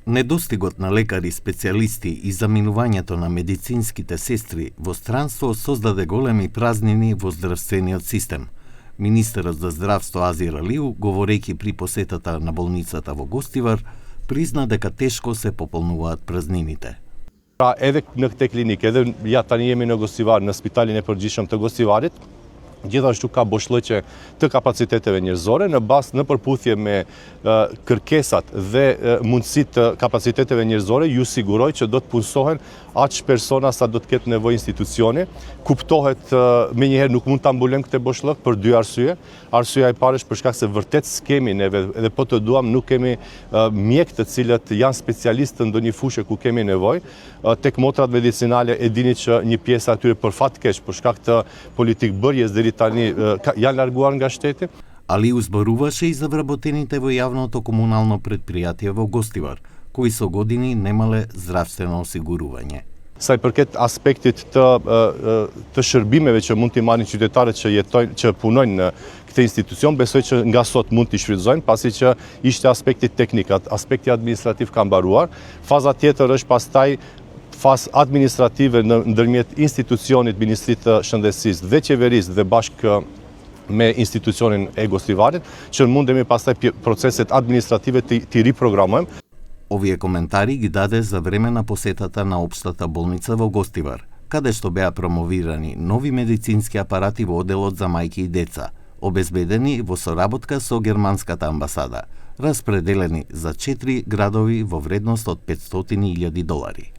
Недостигот на лекари специјалисти и заминувањето на медицинските сестри во странство создаде големи празнини во здравствениот систем. Министерот за здравство Азир Алиу, говорејќи при посетата на болницата во Гостивар, призна дека тешко се пополнуваат празнините. Edhe në këtë klinikë, edhe ja tani jemi në Gostivar, në spitalin e përgjithshëm të Gostivarit, gjithashtu ka boshllëqe të kapaciteteve njerëzore në bazë në përputhje me kërkesat dhe mundësitë të kapaciteteve njerëzore, ju siguroj që do të punësohen aq persona sa do të ketë nevojë institucioni. Kuptohet menjëherë nuk mund ta mbulojmë këtë boshllëk për dy arsye. Arsyeja e parë është për shkak se vërtet skemi neve edhe po të duam nuk kemi mjek të cilët janë specialistë në ndonjë fushë ku kemi nevojë. Tek motrat medicinale e dini që një pjesë atyre për fat keq për shkak të politikë bërjes deri tani janë larguar nga shteti. Алиу зборуваше и за вработените во јавното комунално предпријатие во Гостивар, кои со години немале здравствено осигурување. Sa i përket aspektit të shërbimeve që mund t'i marrin qytetarët që punojnë në këtë institucion, besoj që nga sot mund t'i shfrytëzojnë, pasi që ishte aspekti teknik, aspekti administrativ ka mbaruar. Faza tjetër është pastaj fazë administrative ndërmjet institucionit Ministrisë të Shëndetësisë dhe qeverisë dhe bashkë me institucionin e Gostivarit, që mundemi pastaj proceset administrative t'i riprogramojmë. Овие коментари ги даде за време на посетата на општата болница во Гостивар, каде што беа промовирани нови медицински апарати во оделот за мајки и деца, обезбедени во соработка со германската амбасада, распределени за 4 градови во вредност од $500,000.